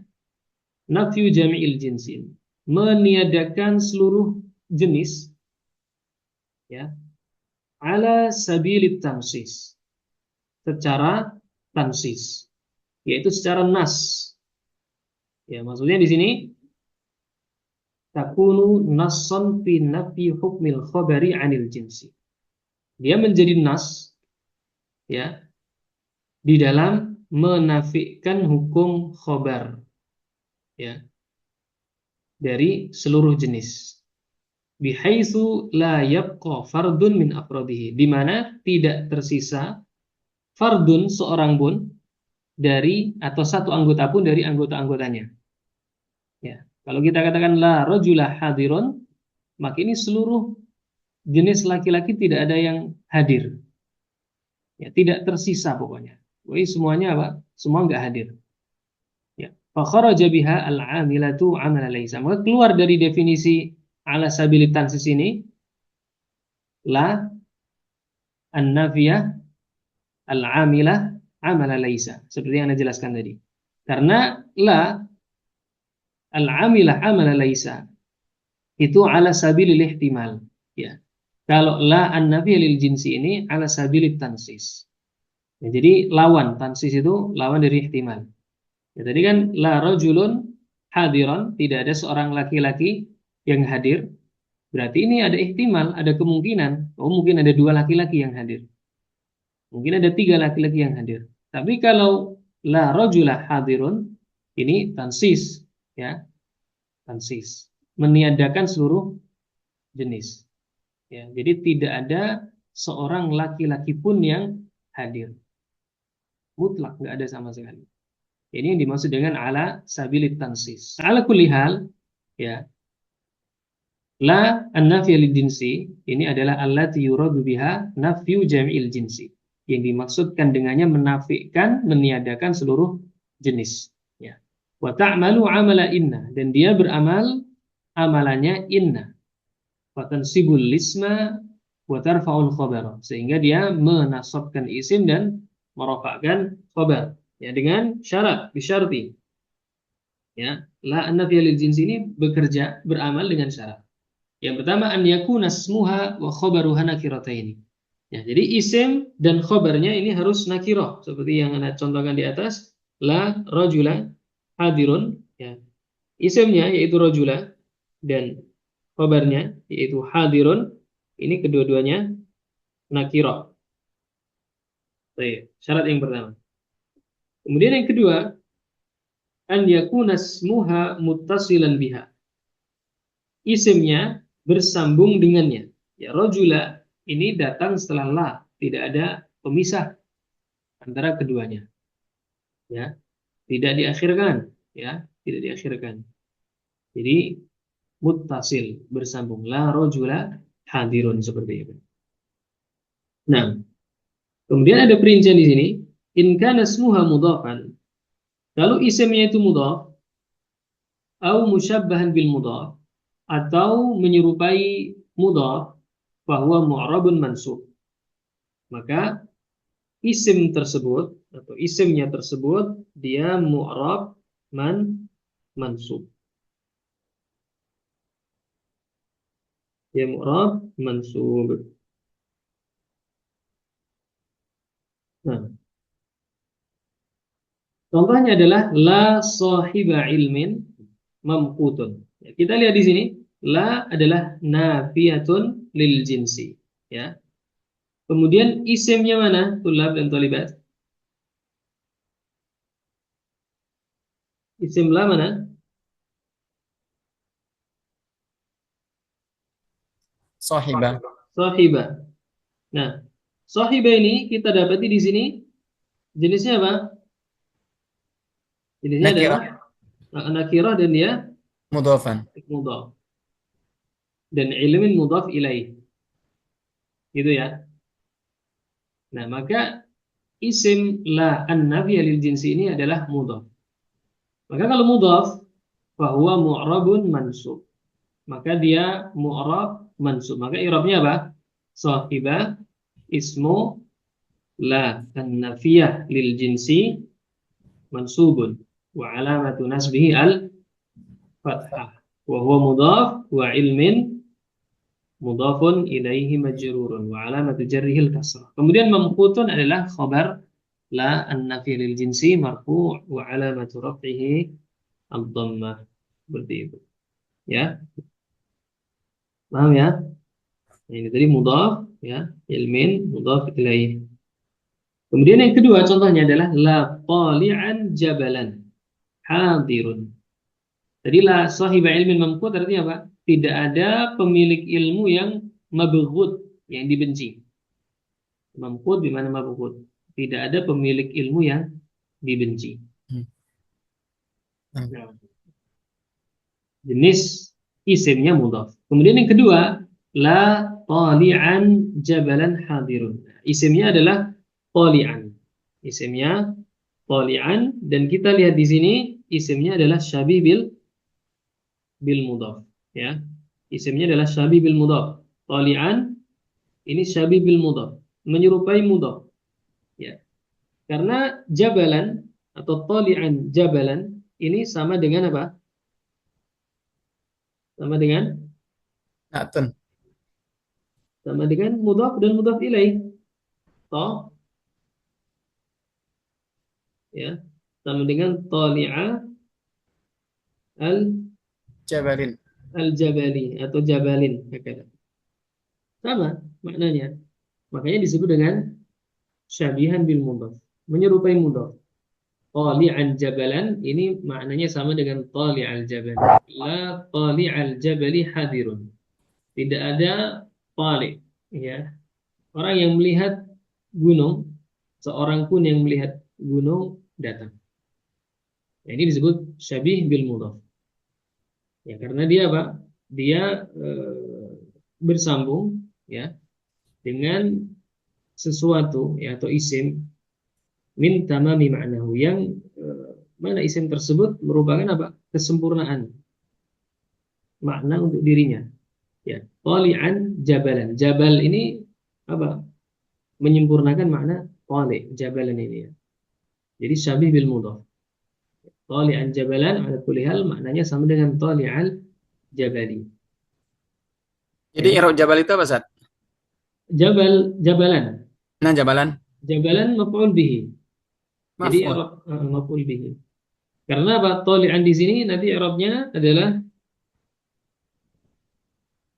nafyu jami'il jinsi, meniadakan seluruh jenis, ya, ala sabilit tansis, secara tansis, yaitu secara nas. Ya, maksudnya di sini takunu nassan fi nafi hukmil khabari anil jinsi. Dia menjadi nas, ya, di dalam menafikan hukum khabar, ya, dari seluruh jenis. Bihaitsu la yabqa fardun min afradihi, di mana tidak tersisa fardun, seorang pun dari, atau satu anggota pun dari anggota-anggotanya. Ya, kalau kita katakan la rajulah hadirun, maka ini seluruh jenis laki-laki tidak ada yang hadir. Ya, tidak tersisa pokoknya. Woi, semuanya apa? Semua enggak hadir. Ya, fa kharaja biha al-amilatu amala laysa. Maka keluar dari definisi ala sabilit tansis ini la an-nafiyah al-amilah amala laysa, seperti yang Anda jelaskan tadi. Karena la al-amilah amala laysa itu ala sabilil ihtimal, ya. Kalau la an-nafiyah lil jinsi ini ala sabilit tansis. Ya, jadi lawan tansis itu lawan dari ihtimal. Ya, tadi kan la rajulun hadiran, tidak ada seorang laki-laki yang hadir. Berarti ini ada ihtimal, ada kemungkinan, oh mungkin ada 2 laki-laki yang hadir. Mungkin ada 3 laki-laki yang hadir. Tapi kalau la rajulah hadirun, ini tansis, ya, tansis, meniadakan seluruh jenis. Ya, jadi tidak ada seorang laki-laki pun yang hadir. Mutlak, nggak ada sama sekali. Ini yang dimaksud dengan ala sabilit tansis. Ala kulli hal, ya, la an-nafiyah lil jinsi ini adalah allati yuradu biha nafyu jami'il jinsi. Yang dimaksudkan dengannya menafikan, meniadakan seluruh jenis, ya. Wa ta'malu amala inna, dan dia beramal amalannya inna. Wa tansibul lisma wa tarfa'ul khabar, sehingga dia menasabkan isim dan merafa'kan khabar, ya, dengan syarat, bisyarti. Ya, la an-nafiyah lil jinsi ini bekerja, beramal dengan syarat. Yang pertama, an yakuna ismuha wa khabaruha nakirataini. Ya, jadi isim dan khabarnya ini harus nakirah, seperti yang Anda contohkan di atas, la rajula hadirun, ya. Isimnya yaitu rajula dan khabarnya yaitu hadirun. Ini kedua-duanya nakirah. Baik, syarat yang pertama. Kemudian yang kedua, an yakuna ismuha muttasilan biha. Isimnya bersambung dengannya. Ya, rajula ini datang setelah la, tidak ada pemisah antara keduanya. Ya, tidak diakhirkan, ya, tidak diakhirkan. Jadi muttasil bersambung, la rajula hadirun, seperti itu. Nah, kemudian ada perincian di sini, in kana ismuha mudhafan. Kalau isimnya itu mudhaf atau musyabbahan bil mudhaf, atau menyerupai mudhaf, bahwa mu'rabun mansub. Maka isim tersebut atau isimnya tersebut dia mu'rab mansub. Dia mu'rab mansub. Nah, contohnya adalah la sahiba ilmin mamqutun. Ya, kita lihat di sini, la adalah nafiyatun lil jinsi, ya. Kemudian isimnya mana? Tulab dan talibat. Isim la mana? Sahibah. Sahiba. Nah, sahiba ini kita dapati di sini jenisnya apa? Jenisnya adalah Nakirah. nakirah dan dia Mudhafan. mudhaf. Dan ilmin mudhaf ilaih. Gitu ya. Nah, maka isim la an-nafiyah lil jinsi ini adalah mudhaf. Maka kalau mudhaf bahwa mu'rabun mansub. Maka dia mu'rab mansub. Maka i'rabnya apa? Sahibah ismu la an-nafiyah lil jinsi mansubun wa alamatu nasbihi al-fathah wa huwa mudhaf wa ilmin mudhafun ilaihi majrurun wa alamatu jarrihil kasrah. Kemudian mamqutun adalah khabar la an-nafi lil jinsi marfu' wa alamatu raf'ihi ad-dhammah. Seperti itu. Ya. Paham ya? Nah, ini tadi mudhaf ya, ilmin mudhaf ilaihi. Kemudian yang kedua contohnya adalah la tali'an jabalan hadirun. Tadi la sahiba ilmin mamqut artinya apa? Tidak ada pemilik ilmu yang mabghud, yang dibenci. Mamqut di mana mabghud? Tidak ada pemilik ilmu yang dibenci. Nah, jenis isimnya mudhaf. Kemudian yang kedua, la tali'an jabalan hadirun. Isimnya adalah tali'an. Isimnya tali'an dan kita lihat di sini isimnya adalah syabih bil mudhaf, ya. Isimnya adalah syabih bil mudhaf. Tali'an ini syabih bil mudhaf, menyerupai mudhaf, ya. Karena jabalan atau tali'an jabalan ini sama dengan apa? Sama dengan Na'tun. mudhaf dan mudhaf ilaih. Toh, ya. Sama dengan tali'a Jabalin. al-jabali atau jabalin, sama maknanya. Makanya disebut dengan syabihan bil mudhaf, menyerupai mudhaf. Tali'an jabalan ini maknanya sama dengan tali'al jabal. La tali'al jabali hadirun. Tidak ada tali', ya. Orang yang melihat gunung, seorang pun yang melihat gunung datang. Nah, ini disebut syabih bil mudhaf. Ya, karena dia apa? Dia bersambung, ya, dengan sesuatu, ya, atau isim min tamami ma'nahu yang mana isim tersebut merupakan apa? Kesempurnaan makna untuk dirinya. Ya, tali'an jabalan. Jabal ini apa? Menyempurnakan makna tali', jabalan ini, ya. Jadi syabih bil mudhaf. Tali'an jabalan ala kulli hal maknanya sama dengan tali'al jabali. Jadi i'rab jabal itu apa, Ustaz? Jabalan. Nah, jabalan. Jabalan maf'ul bihi. Jadi Maf'ul. maf'ul bihi. Karena apa? Toli'an di sini nanti i'rabnya adalah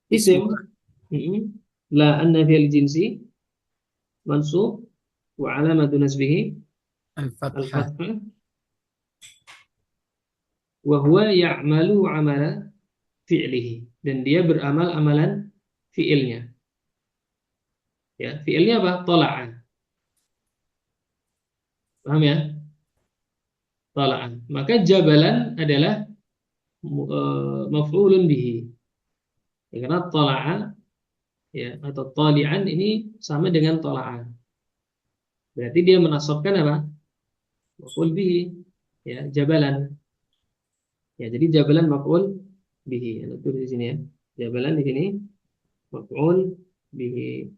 isim. La an-nafiyal jinsi mansub wa alamatu nasbihi Al-Fathah. al-fathah wa huwa ya'malu amala fi'lihi, dan dia beramal amalan fi'ilnya. Ya, fi'ilnya apa? Tola'an. Paham ya? Tola'an. Maka jabalan adalah maf'ulun bihi. Ya, karena tola'a ya atau toli'an ini sama dengan tola'an. Berarti dia menasabkan apa? Maf'ul bihi. Ya, jabalan. Ya, jadi jabalan maf'ul bihi. Ya, tulis di sini ya. Jabalan di sini maf'ul bihi.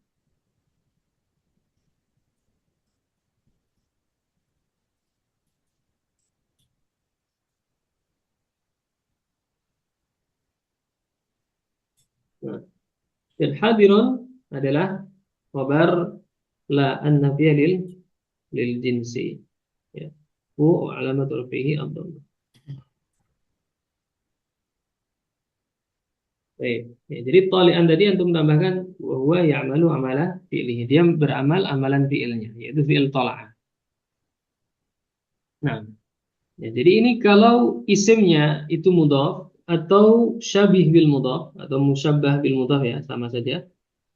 Nah, dan hadirun adalah khabar la an-nafiyah lil jinsi. Ya. Hu alamatul fihi ad-dhammah. Baik. Ya, jadi talian tadi antum tambahkan bahwa ya'malu amala fi'lihi. Dia beramal amalan fi'ilnya, yaitu fi'il tala'ah. Nah, ya, jadi ini kalau isimnya itu mudhaf atau syabih bil mudhaf atau musyabbah bil mudhaf ya, sama saja.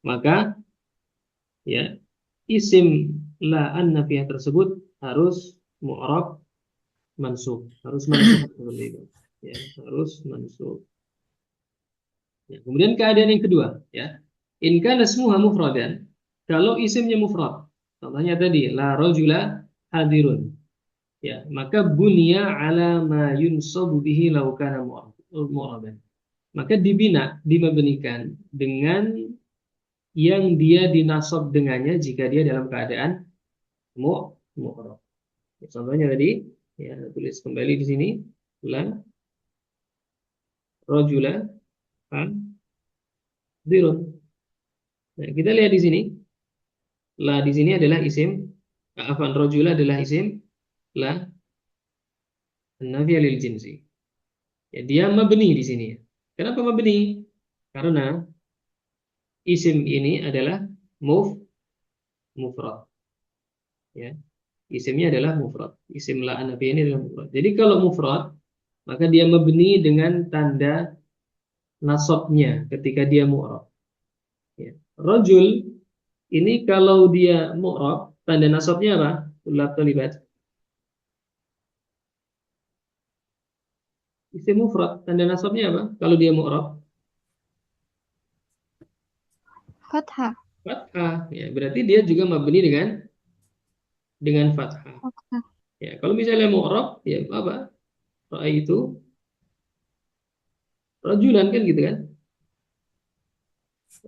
Maka ya isim la an-nafiyah tersebut harus mu'rab mansub, harus mansub seperti itu. Ya, harus mansub. Ya, kemudian keadaan yang kedua, ya. In kana ismuha mufradan, kalau isimnya mufrad. Contohnya tadi la rajula hadirun. Ya, maka bunya ala ma yunsabu bihi law kana mu'raban. Maka dimabnikan dengan yang dia dinasab dengannya jika dia dalam keadaan mu'rab. Ya, contohnya tadi, ya, tulis kembali di sini la rajula hadirun. Nah, kita lihat di sini. La di sini adalah isim, afan rajula adalah isim la an-nafiyah lil jinsi. Ya, dia mabni di sini. Kenapa mabni? Karena isim ini adalah mufrad. Ya. Isimnya adalah mufrad. Isim la an-nafiyah ini adalah mufrad. Jadi kalau mufrad, maka dia mabni dengan tanda nasabnya ketika dia mu'rab. Ya. Rajul ini kalau dia mu'rab, tanda nasabnya apa? Tulab talibat. Isim mufrad, tanda nasabnya apa? Kalau dia mu'rab, Fathah. fathah. Ya, berarti dia juga mabni dengan fathah. Fathah. Ya, kalau misalnya mu'rab, ya apa? Itu rajulan kan gitu kan?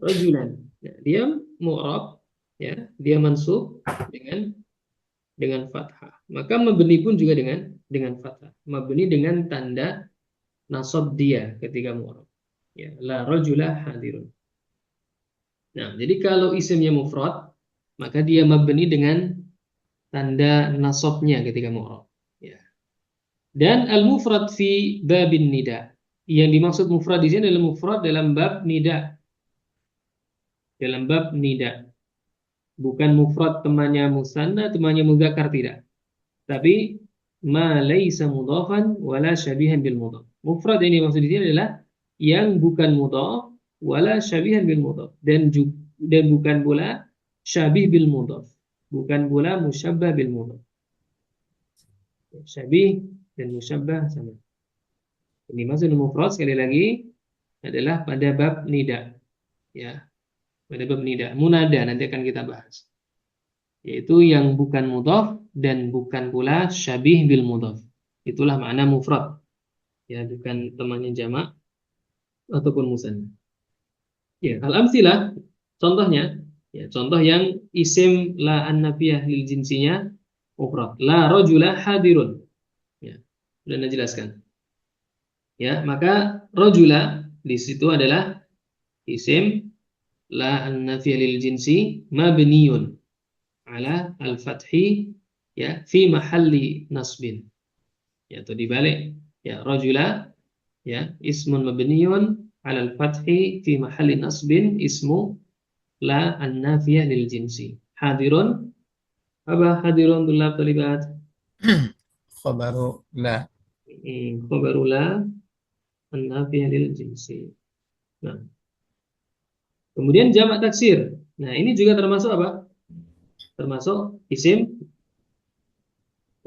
Rajulan. Ya, dia mu'rab, ya, dia mansub dengan fathah. Maka mabni pun juga dengan fathah. Mabni dengan tanda nasab dia ketika mu'rab. Ya, la rajula hadirun. Nah, jadi kalau isimnya mufrad, maka dia mabni dengan tanda nasabnya ketika mu'rab. Ya. Dan al-mufrad fi babin nida. Yang dimaksud mufrad di sini adalah mufrad dalam bab nida. Dalam bab nida. Bukan mufrad temannya musanna, temannya mudzakkar, tidak. Tapi ma laisa mudhafan wala syabihan bil mudhaf. Mufrad ini maksud di sini adalah yang bukan mudhaf wala syabihan bil mudhaf, dan bukan pula syabih bil mudhaf. Bukan pula musyabbah bil mudhaf. Syabih dan musyabbah sama. Ini maksud mufrad sekali lagi adalah pada bab nida. Ya, pada bab nida. Munada nanti akan kita bahas. Yaitu yang bukan mudhaf dan bukan pula syabih bil mudhaf. Itulah makna mufrad. Ya, bukan temannya jamak ataupun musanna. Ya, al-amtsilah contohnya, ya, contoh yang isim la an-nafiyah lil jinsinya mufrad. La rajula hadirun. Ya, sudah dijelaskan. Ya, maka rajula di situ adalah isim la an-nafiyah lil jinsi mabniyun ala al-fathi, ya, fi mahalli nasbin. ya, atau dibalik, ya, rajula, ya, ismun mabniyun 'alal fathi fi mahalli nasbin ismu la an-nafiyah lil jinsi. Hadirun, apa hadirun tulab talibat? Khabaru la. Khabaru la an-nafiyah lil jinsi. Nah, kemudian jamak taksir. Nah, ini juga termasuk apa? Termasuk isim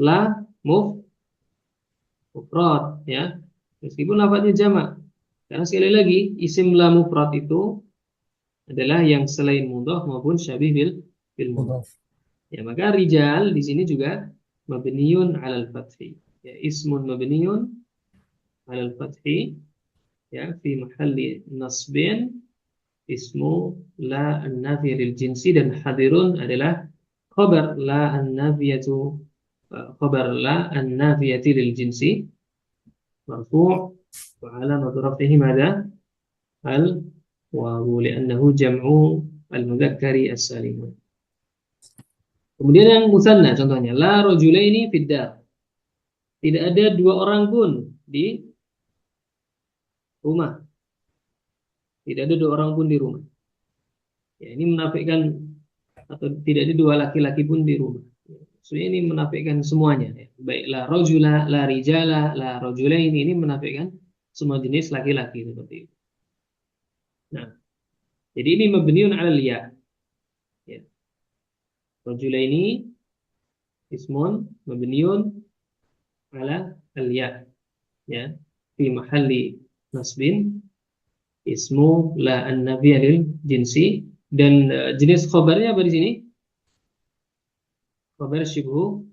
la mufrad, ya. Meskipun lafadznya jamak. Karena sekali lagi isim la mufrad itu adalah yang selain mudhaf maupun syabih bil mudhaf. Mudhaf. Ya, maka rijal di sini juga mabniyun 'alal fathi. Ya, ismun mabniyun 'alal fathi, ya, fi mahalli nasbin ismu la an-nafiyah lil jinsi, dan hadirun adalah khabar la an-nafiyatu, khabar la an-nafiyati lil jinsi, marfu' wa alamatu raf'ihi madza al wawu li'annahu jam'u al-mudzakkari as-salim. Kemudian yang musanna contohnya la rajulaini fid dar. Tidak ada dua orang pun di rumah. Tidak ada dua orang pun di rumah. Ya, ini menafikan, atau tidak ada dua laki-laki pun di rumah. Maksudnya ini menafikan semuanya. Ya. Baik la rajula, la rijala, la rajulaini, ini menafikan semua jenis laki-laki seperti itu. Nah, jadi ini mabniun 'alal ya. Ya. Rajulaini ismun mabniun 'ala al-ya. Ya, fi mahalli nasbin ismu la an-nafiyah lil jinsi, dan jenis khabarnya apa di sini? Khabar syibhu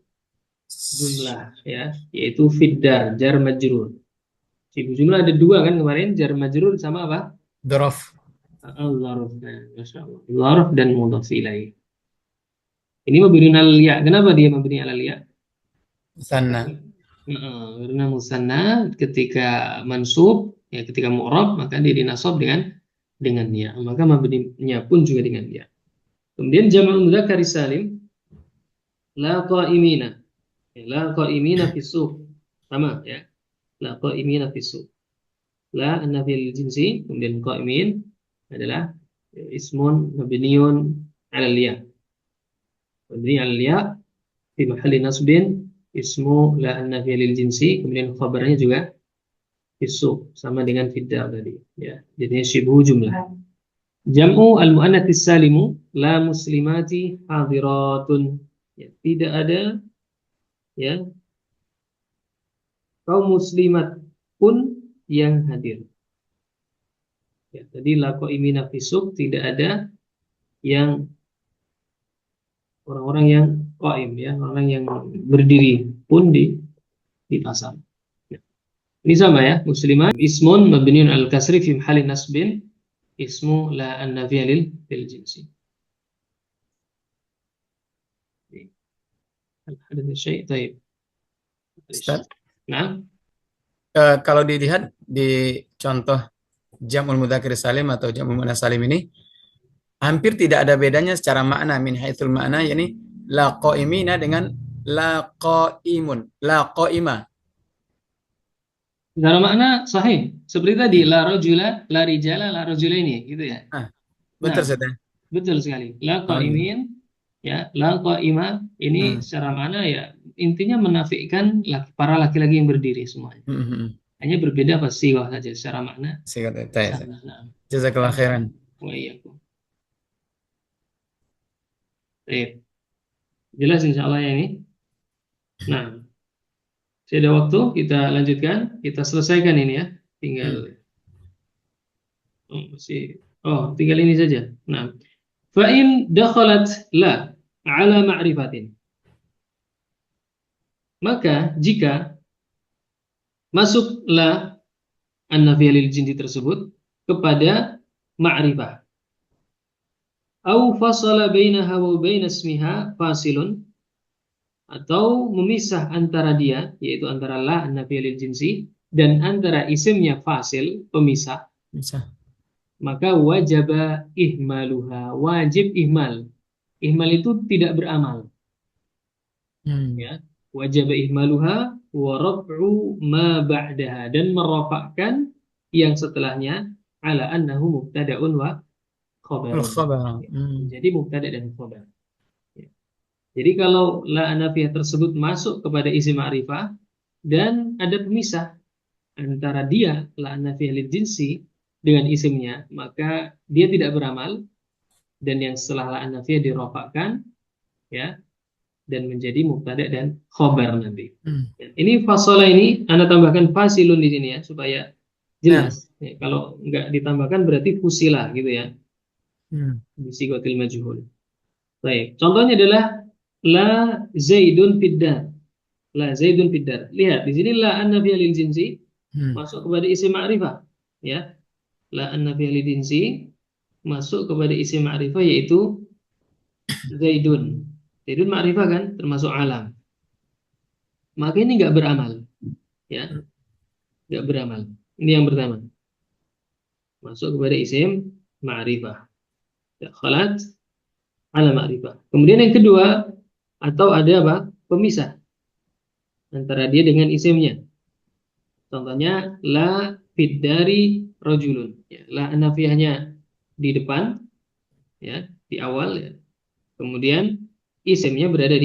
jumlah, ya, yaitu fiddar jar majrur. Syibhu jumlah ada dua kan kemarin, jar majrur sama apa? Dzaraf. Al-zarf. Nah, masyaallah. Zarf dan mudhaf ilaih. Ini mabniun 'alal ya. Kenapa dia mabni 'alal ya? Musanna. Karena musanna ketika mansub, ya, ketika mu'rab maka dia dinasab dengan ya. Maka mabninya pun juga dengan ya. Kemudian jam'ul mudzakkar salim la qa'imina. Ya, la qa'imina fi suq. Sama, ya. La qa'imina fi suq. La an-nafiyah lil jinsi, kemudian qa'imin adalah ismun mabniun 'alal ya. Mabni 'alal ya fi mahalli nasbin ismu la an-nafiyah lil jinsi, kemudian khabarnya juga isuk, sama dengan fiddar tadi, ya. Jadi syibhu jumlah. Jam'u al-muannats salimu la muslimati hadiratun. Ya, tidak ada, ya, kaum muslimat pun yang hadir. Ya, tadi la qaimina fisuk, tidak ada yang orang-orang yang qaim, ya, orang yang berdiri pun di pasar. Ya. Ini sama, ya, muslimat ismun mabniun al-kasri fi mahalli nasbin ismu la an-nafiyah lil jinsi. Ada syai', taib. Ustaz, Nah, kalau dilihat di contoh jam'ul mudzakkar salim atau jam'ul muannats salim ini hampir tidak ada bedanya secara makna min haitsul makna, yakni la qaimina dengan la qaimun, la qaima. secara makna sahih. Seperti tadi, la rajula, la rijala, la rajulaini, gitu ya. Betul, Nah, Ustaz. betul sekali. La qaimin, ya, la qaima ini secara makna, ya, intinya menafikan para laki-laki yang berdiri semuanya. Hanya berbeda pas siwah saja secara makna. Nah. Jazakallah khairan. Wa iyyakum. Baik. Jelas insyaallah ya ini. Nah, masih ada waktu, kita lanjutkan, kita selesaikan ini, ya. Tinggal tinggal ini saja. Nah, fa in dakhalat la ala ma'rifatin. Maka jika masuk la an-nafiyah lil jinsi tersebut kepada ma'rifah, au fasala bainaha wa bain ismiha fasilun, atau memisah antara dia, yaitu antara la an-nafiyah lil jinsi dan antara isimnya fasil, pemisah, maka wajaba ihmaluha, wajib ihmal. Ihmal itu tidak beramal. Ya, wajaba ihmaluha, wa raf'u ma ba'daha, dan merofakkan yang setelahnya ala annahu mubtada'un wa khabarun. Al-khabar. Jadi mubtada' dan khabar. Jadi kalau la nafiyah tersebut masuk kepada isim ma'rifah dan ada pemisah antara dia la nafiyah lil jinsi dengan isimnya, maka dia tidak beramal, dan yang setelah la nafiyah dirofakkan ya, dan menjadi mubtada dan khabar nanti. Ini fasola ini Anda tambahkan fasilun di sini ya supaya jelas. Ya, kalau nggak ditambahkan berarti fusila gitu ya. Bisigotil majhul. Baik, contohnya adalah la zaidun fiddar. La zaidun fiddar. Lihat di sini la an-nafiyah lil jinsi masuk kepada isim ma'rifah ya. La an-nafiyah lil jinsi masuk kepada isim ma'rifah yaitu zaidun. Zaidun ma'rifah kan termasuk alam. Maka ini nggak beramal ya. Nggak beramal. Ini yang pertama. Masuk kepada isim ma'rifah. Ya, khalat ala ma'rifah. Kemudian yang kedua, atau ada apa? Pemisah antara dia dengan isimnya. Contohnya la fiddari rajulun. Ya, la nafiyahnya di depan ya, di awal ya. Kemudian isimnya berada di